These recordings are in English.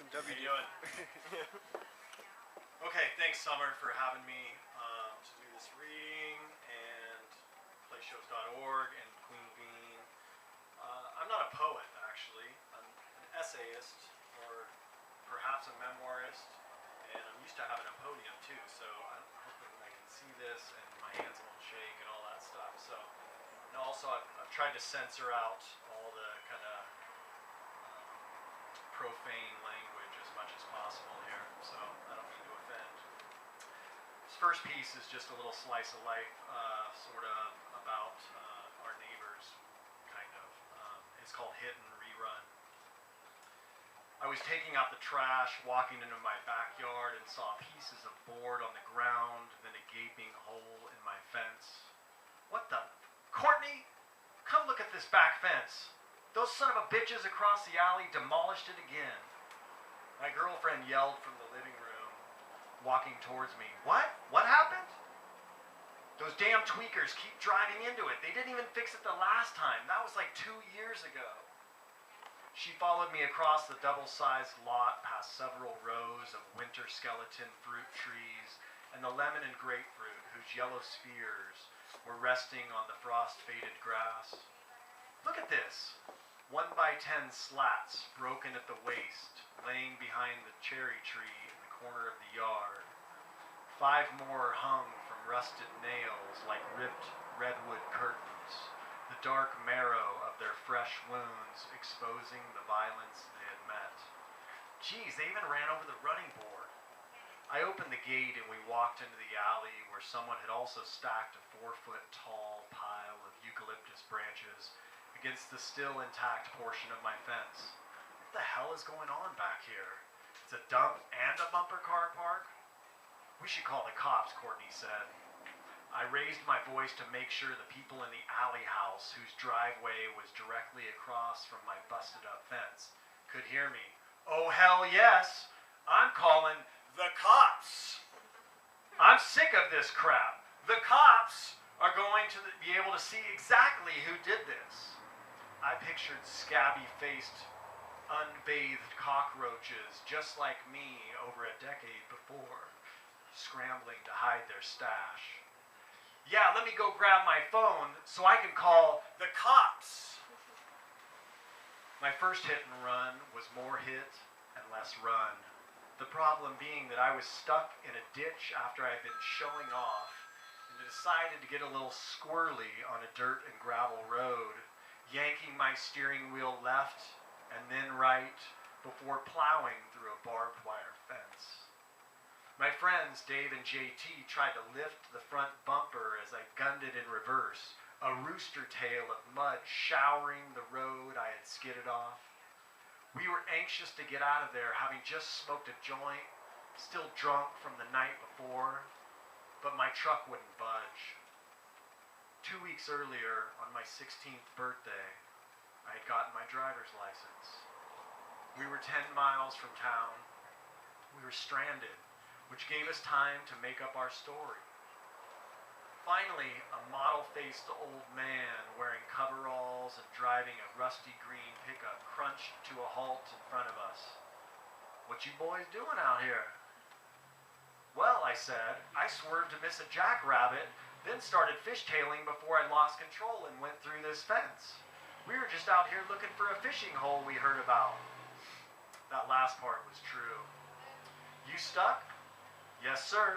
How you doing? Okay, thanks Summer for having me to do this reading and playshows.org and Queen Bean. I'm not a poet actually. I'm an essayist or perhaps a memoirist, and I'm used to having a podium too, so I'm hoping I can see this and my hands won't shake and all that stuff. So, and also I've tried to censor out all the kind of profane language as much as possible here, so I don't mean to offend. This first piece is just a little slice of life, sort of about our neighbors, kind of. It's called Hit and Rerun. I was taking out the trash, walking into my backyard, and saw pieces of board on the ground, then a gaping hole in my fence. What the? Courtney, come look at this back fence. Those son of a bitches across the alley demolished it again. My girlfriend yelled from the living room, walking towards me. What? What happened? Those damn tweakers keep driving into it. They didn't even fix it the last time. That was like 2 years ago. She followed me across the double-sized lot past several rows of winter skeleton fruit trees and the lemon and grapefruit whose yellow spheres were resting on the frost-faded grass. Look at this. 1x10 slats broken at the waist, laying behind the cherry tree in the corner of the yard. 5 more hung from rusted nails like ripped redwood curtains, the dark marrow of their fresh wounds exposing the violence they had met. Geez, they even ran over the running board. I opened the gate and we walked into the alley where someone had also stacked a 4-foot-tall pile of eucalyptus branches against the still intact portion of my fence. What the hell is going on back here? It's a dump and a bumper car park? We should call the cops, Courtney said. I raised my voice to make sure the people in the alley house, whose driveway was directly across from my busted up fence, could hear me. Oh, hell yes! I'm calling the cops! I'm sick of this crap. The cops are going to be able to see exactly who did this. I pictured scabby-faced, unbathed cockroaches just like me over a decade before, scrambling to hide their stash. Yeah, let me go grab my phone so I can call the cops. My first hit and run was more hit and less run. The problem being that I was stuck in a ditch after I had been showing off and decided to get a little squirrely on a dirt and gravel road, yanking my steering wheel left and then right before plowing through a barbed wire fence. My friends Dave and JT tried to lift the front bumper as I gunned it in reverse, a rooster tail of mud showering the road I had skidded off. We were anxious to get out of there, having just smoked a joint, still drunk from the night before, but my truck wouldn't budge. 2 weeks earlier, on my 16th birthday, I had gotten my driver's license. We were 10 miles from town. We were stranded, which gave us time to make up our story. Finally, a model-faced old man wearing coveralls and driving a rusty green pickup crunched to a halt in front of us. What you boys doing out here? Well, I said, I swerved to miss a jackrabbit, then started fishtailing before I lost control and went through this fence. We were just out here looking for a fishing hole we heard about. That last part was true. You stuck? Yes, sir.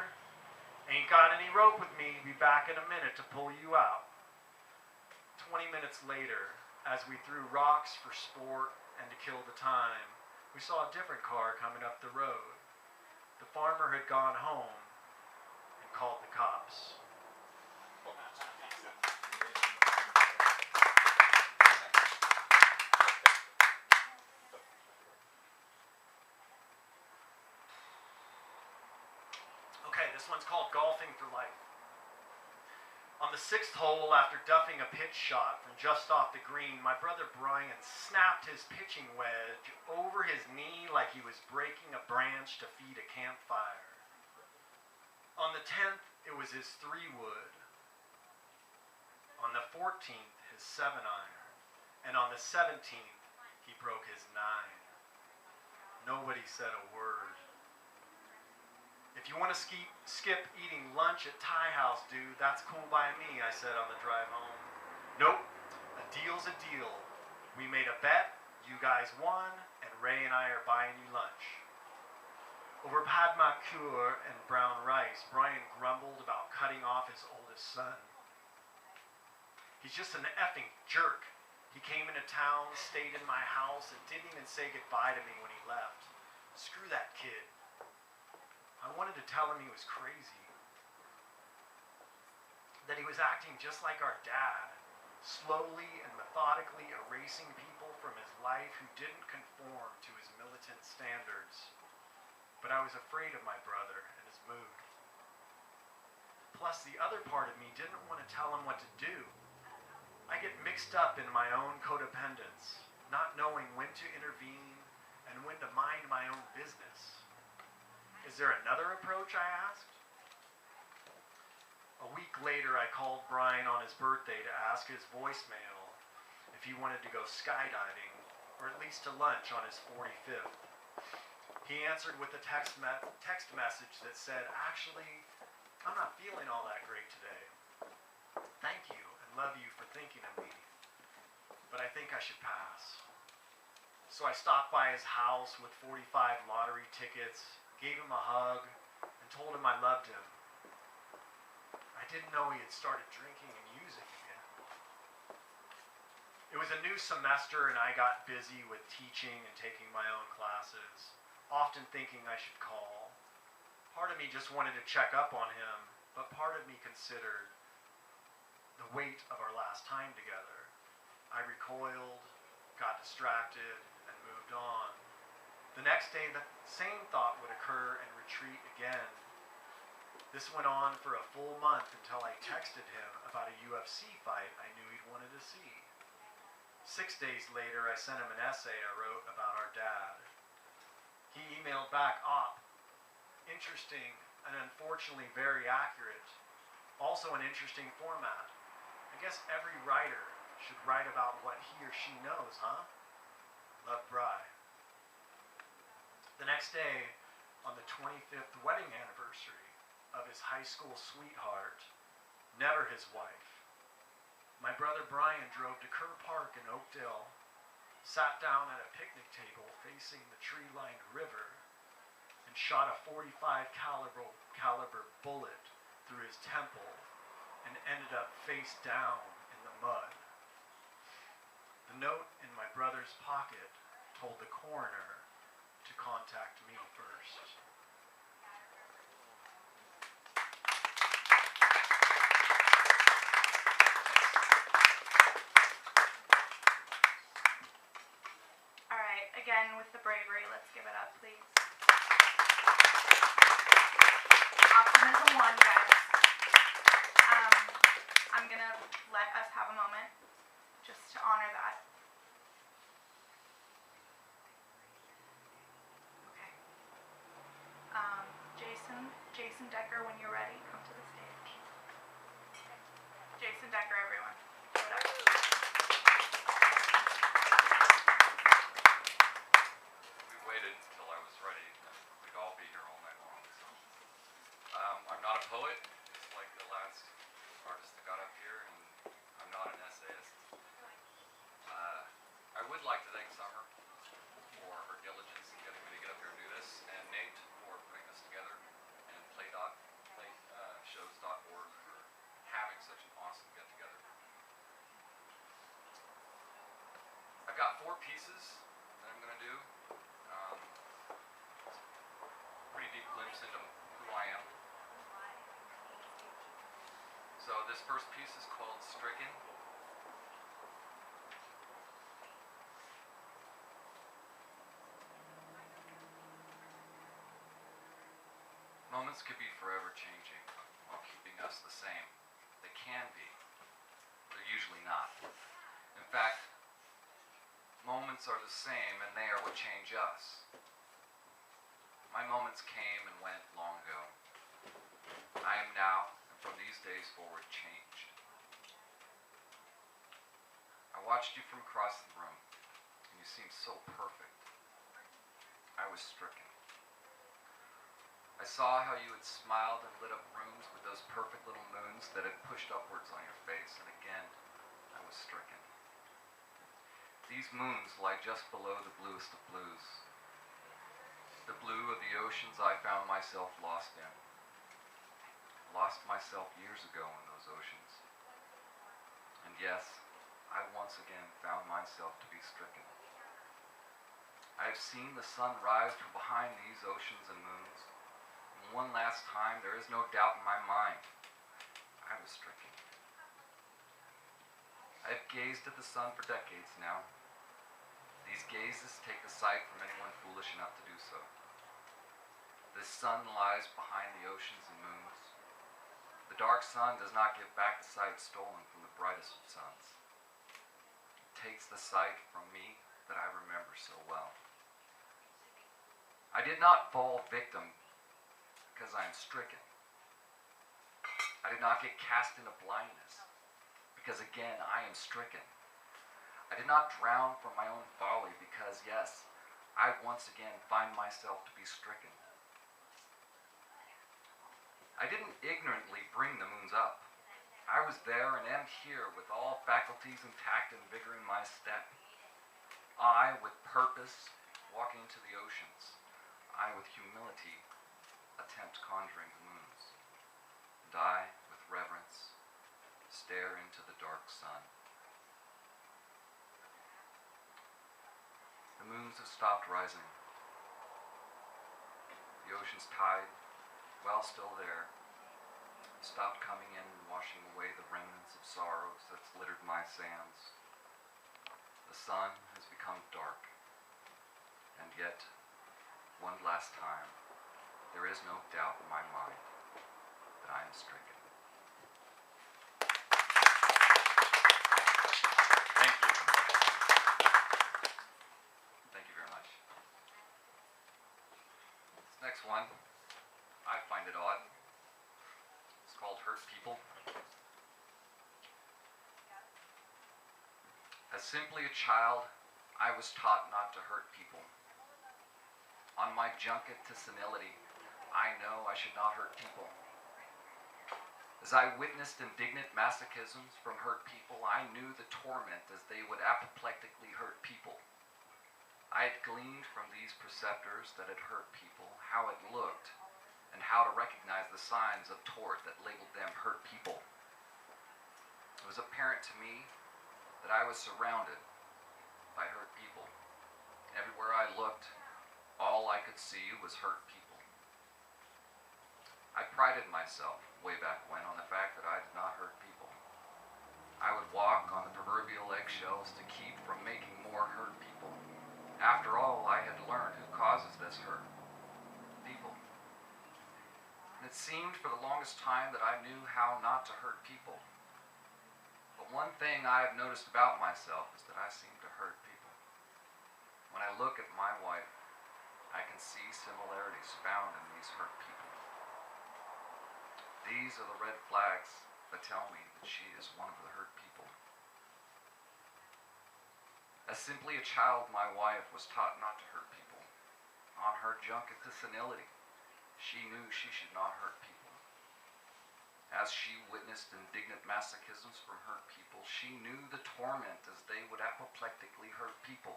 Ain't got any rope with me. Be back in a minute to pull you out. 20 minutes later, as we threw rocks for sport and to kill the time, we saw a different car coming up the road. The farmer had gone home and called the cops. Okay, this one's called Golfing for Life. On the 6th hole, after duffing a pitch shot from just off the green, my brother Brian snapped his pitching wedge over his knee like he was breaking a branch to feed a campfire. On the 10th, it was his 3-wood. On the 14th, his 7-iron. And on the 17th, he broke his 9. Nobody said a word. If you want to skip eating lunch at Thai House, dude, that's cool by me, I said on the drive home. Nope, a deal's a deal. We made a bet, you guys won, and Ray and I are buying you lunch. Over pad ma cure and brown rice, Brian grumbled about cutting off his oldest son. He's just an effing jerk. He came into town, stayed in my house, and didn't even say goodbye to me when he left. Screw that kid. I wanted to tell him he was crazy. That he was acting just like our dad, slowly and methodically erasing people from his life who didn't conform to his militant standards. But I was afraid of my brother and his mood. Plus, the other part of me didn't want to tell him what to do. I get mixed up in my own codependence, not knowing when to intervene and when to mind my own business. Is there another approach, I asked? A week later, I called Brian on his birthday to ask his voicemail if he wanted to go skydiving, or at least to lunch on his 45th. He answered with a text message that said, "Actually, I'm not feeling all that great today. Thank you and love you for thinking of me, but I think I should pass." So I stopped by his house with 45 lottery tickets, gave him a hug, and told him I loved him. I didn't know he had started drinking and using again. It was a new semester and I got busy with teaching and taking my own classes, often thinking I should call. Part of me just wanted to check up on him, but part of me considered the weight of our last time together. I recoiled, got distracted, and moved on. The next day, the same thought would occur and retreat again. This went on for a full month until I texted him about a UFC fight I knew he'd wanted to see. 6 days later, I sent him an essay I wrote about our dad. He emailed back, "Op, interesting and unfortunately very accurate. Also an interesting format. I guess every writer should write about what he or she knows, huh? Love, Bri." The next day, on the 25th wedding anniversary of his high school sweetheart, never his wife, my brother Brian drove to Kerr Park in Oakdale, sat down at a picnic table facing the tree-lined river, and shot a .45 caliber bullet through his temple and ended up face down in the mud. The note in my brother's pocket told the coroner to contact me first. All right, again with the bravery, let's give it up, please. Optimism One, guys. I'm gonna let us have a moment just to honor that. Okay. Jason Decker, when you're ready, come to the stage. Jason Decker, everyone. Give it up. We waited until I was ready, and we'd all be here all night long. So, I'm not a poet, just like the last artist that got up here, and I'm not an essayist. I would like to thank Summer for her diligence in getting me to get up here and do this, and Nate for putting this together, and playshows.org for having such an awesome get-together. I've got 4 pieces that I'm going to do. Pretty deep glimpse into who I am. So this first piece is called Stricken. Moments could be forever changing while keeping us the same. They can be. They're usually not. In fact, moments are the same and they are what change us. My moments came and went long ago. I am now, and from these days forward, changed. I watched you from across the room, and you seemed so perfect. I was stricken. I saw how you had smiled and lit up rooms with those perfect little moons that had pushed upwards on your face, and again, I was stricken. These moons lie just below the bluest of blues, the blue of the oceans I found myself lost in. Lost myself years ago in those oceans. And yes, I once again found myself to be stricken. I have seen the sun rise from behind these oceans and moons. And one last time, there is no doubt in my mind, I was stricken. I have gazed at the sun for decades now. These gazes take the sight from anyone foolish enough to do so. The sun lies behind the oceans and moons. The dark sun does not give back the sight stolen from the brightest of suns. It takes the sight from me that I remember so well. I did not fall victim because I am stricken. I did not get cast into blindness because again I am stricken. I did not drown from my own folly because yes, I once again find myself to be stricken. I didn't ignorantly bring the moons up. I was there and am here with all faculties intact and vigor in my step. I, with purpose, walk into the oceans. I, with humility, attempt conjuring the moons. And I, with reverence, stare into the dark sun. The moons have stopped rising. The ocean's tide, while still there, stopped coming in and washing away the remnants of sorrows that's littered my sands. The sun has become dark, and yet, one last time, there is no doubt in my mind that I am stricken. Thank you. Thank you very much. This next one, I find it odd. It's called Hurt People. As simply a child, I was taught not to hurt people. On my junket to senility, I know I should not hurt people. As I witnessed indignant masochisms from hurt people, I knew the torment as they would apoplectically hurt people. I had gleaned from these preceptors that had hurt people how it looked and how to recognize the signs of tort that labeled them hurt people. It was apparent to me that I was surrounded by hurt people. Everywhere I looked, all I could see was hurt people. I prided myself, way back when, on the fact that I did not hurt people. I would walk on the proverbial eggshells to keep from making more hurt people. After all, I had learned who causes this hurt. People. And it seemed for the longest time that I knew how not to hurt people. But one thing I have noticed about myself is that I seem to hurt people. When I look at my wife, I can see similarities found in these hurt people. These are the red flags that tell me that she is one of the hurt people. As simply a child, my wife was taught not to hurt people. On her junket to senility, she knew she should not hurt people. As she witnessed indignant masochisms from hurt people, she knew the torment as they would apoplectically hurt people.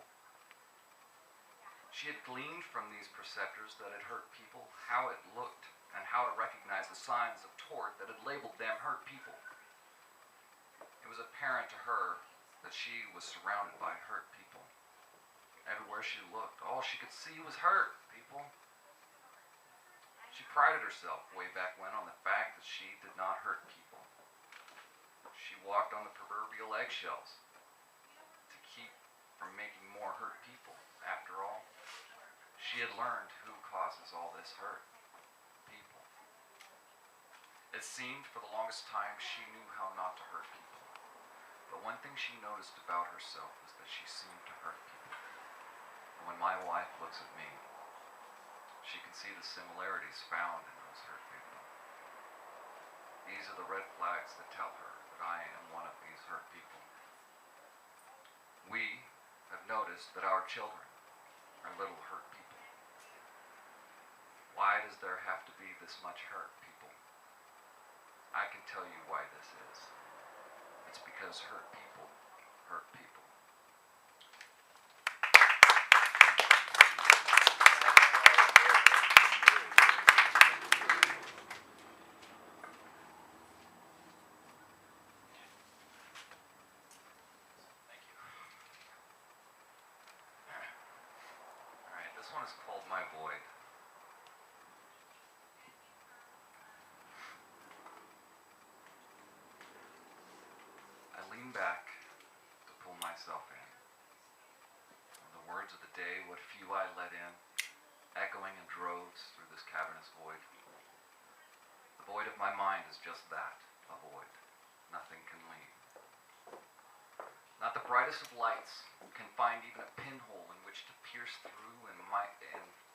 She had gleaned from these preceptors that had hurt people how it looked and how to recognize the signs of tort that had labeled them hurt people. It was apparent to her that she was surrounded by hurt people. Everywhere she looked, all she could see was hurt people. She prided herself way back when on the fact that she did not hurt people. She walked on the proverbial eggshells to keep from making more hurt people. After all, she had learned who causes all this hurt. People. It seemed for the longest time she knew how not to hurt people. But one thing she noticed about herself was that she seemed to hurt people. And when my wife looks at me, she can see the similarities found in those hurt people. These are the red flags that tell her that I am one of these hurt people. We have noticed that our children are little hurt people. Why does there have to be this much hurt, people? I can tell you why this is. It's because hurt people hurt people. Thank you. Alright, this one is called My Void. I lean back to pull myself in. The words of the day, what few I let in, echoing in droves through this cavernous void. The void of my mind is just that, a void. Nothing can leave. Not the brightest of lights can find even a pinhole in which to pierce through and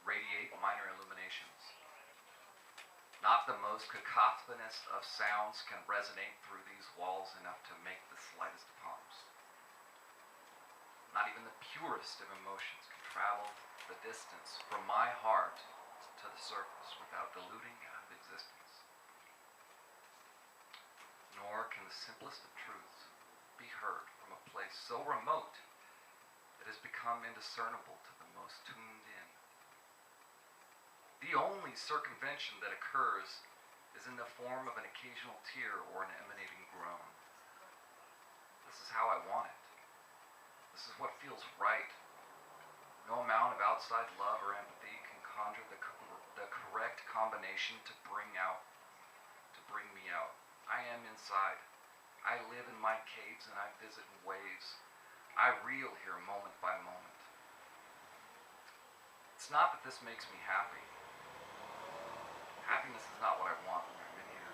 radiate minor illuminations. Not the most cacophonous of sounds can resonate through these walls enough to make the slightest of hums. Not even the purest of emotions can travel the distance from my heart to the surface without diluting out of existence. Nor can the simplest of truths be heard from a place so remote it has become indiscernible to the most tuned in. The only circumvention that occurs is in the form of an occasional tear or an emanating groan. This is how I want it. This is what feels right. No amount of outside love or empathy can conjure the correct combination to bring me out. I am inside. I live in my caves and I visit in waves. I reel here moment by moment. It's not that this makes me happy. Happiness is not what I want when I'm in here.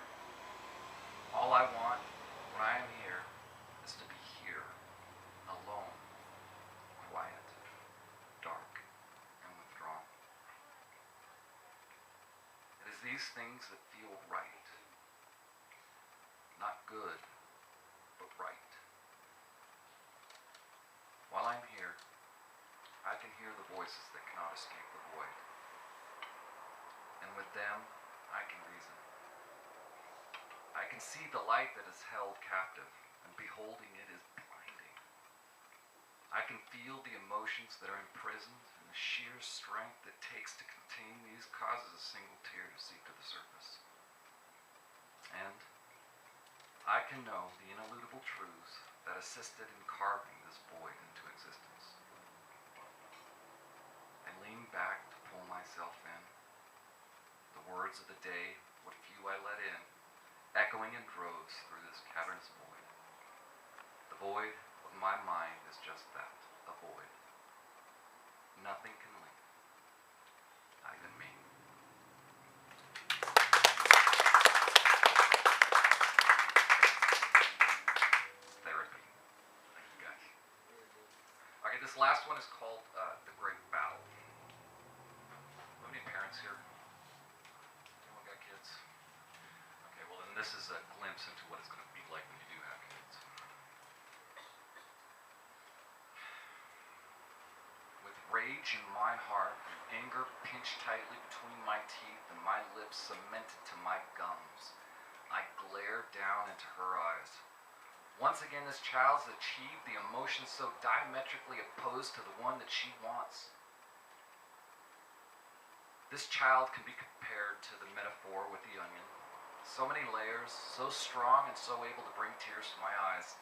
All I want when I am here is to be here, alone, quiet, dark, and withdrawn. It is these things that feel right. Not good, but right. While I'm here, I can hear the voices that cannot escape the void. And with them, I can reason. I can see the light that is held captive, and beholding it is blinding. I can feel the emotions that are imprisoned, and the sheer strength it takes to contain these causes a single tear to seep to the surface. And I can know the ineludible truths that assisted in carving this void into existence. I lean back to pull myself in. The words of the day, what few I let in, echoing in droves through this cavernous void. The void of my mind is just that, a void. Nothing can leave, not even me. Therapy. Thank you guys. Okay, this last one is called The Great Battle. How many parents here? Anyone got kids? Okay, well then this is a glimpse into what it's going to be like when you do have kids. With rage in my heart and anger pinched tightly between my teeth and my lips cemented to my gums, I glare down into her eyes. Once again, this child's achieved the emotion so diametrically opposed to the one that she wants. This child can be compared to the metaphor with the onion. So many layers, so strong and so able to bring tears to my eyes.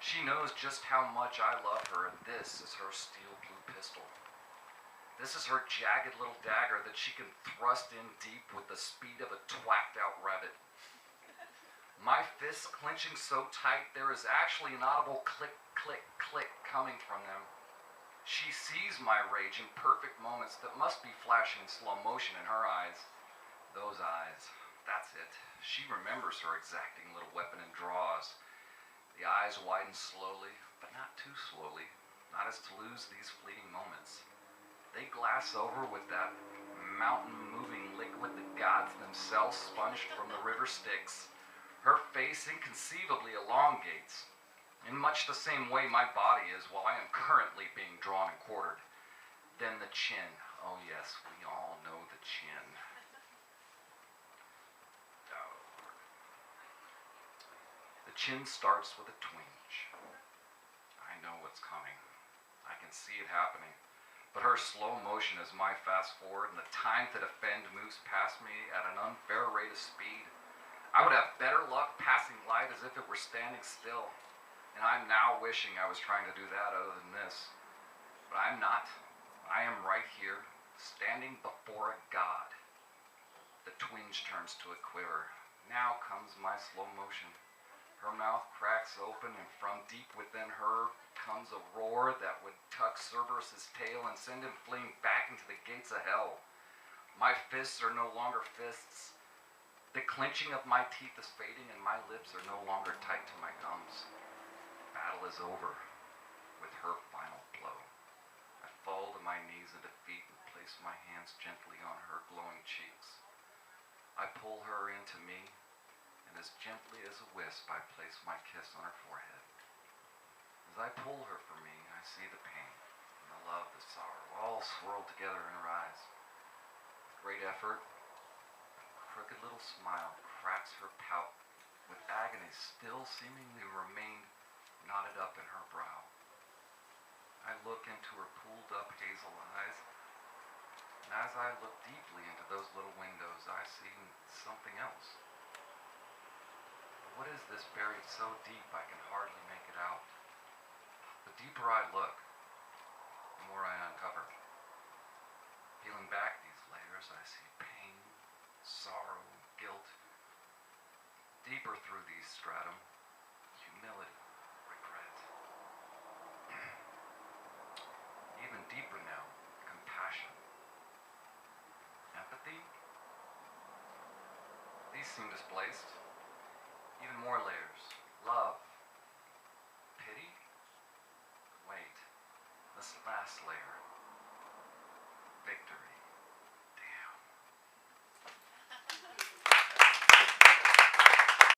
She knows just how much I love her, and this is her steel blue pistol. This is her jagged little dagger that she can thrust in deep with the speed of a twacked out rabbit. My fists clenching so tight there is actually an audible click, click, click coming from them. She sees my rage in perfect moments that must be flashing in slow motion in her eyes. Those eyes, that's it. She remembers her exacting little weapon and draws. The eyes widen slowly, but not too slowly, not as to lose these fleeting moments. They glass over with that mountain-moving liquid the gods themselves sponged from the river Styx. Her face inconceivably elongates, in much the same way my body is while I am currently being drawn and quartered. Then the chin. Oh yes, we all know the chin. The chin starts with a twinge. I know what's coming. I can see it happening. But her slow motion is my fast forward, and the time to defend moves past me at an unfair rate of speed. I would have better luck passing light as if it were standing still. And I'm now wishing I was trying to do that other than this. But I'm not. I am right here, standing before a god. The twinge turns to a quiver. Now comes my slow motion. Her mouth cracks open, and from deep within her comes a roar that would tuck Cerberus's tail and send him fleeing back into the gates of hell. My fists are no longer fists. The clenching of my teeth is fading, and my lips are no longer tight to my gums. Battle is over with her final blow. I fall to my knees and defeat and place my hands gently on her glowing cheeks. I pull her into me, and as gently as a wisp, I place my kiss on her forehead. As I pull her from me, I see the pain, and the love, the sorrow, all swirled together in her eyes. With great effort, a crooked little smile cracks her pout, with agony still seemingly remained knotted up in her brow. I look into her pooled-up hazel eyes, and as I look deeply into those little windows, I see something else. What is this buried so deep I can hardly make it out? The deeper I look, the more I uncover. Peeling back these layers, I see pain, sorrow, guilt. Deeper through these stratum, humility, regret. Even deeper now, compassion. Empathy? These seem displaced. Even more layers. Love. Pity? Wait. This last layer.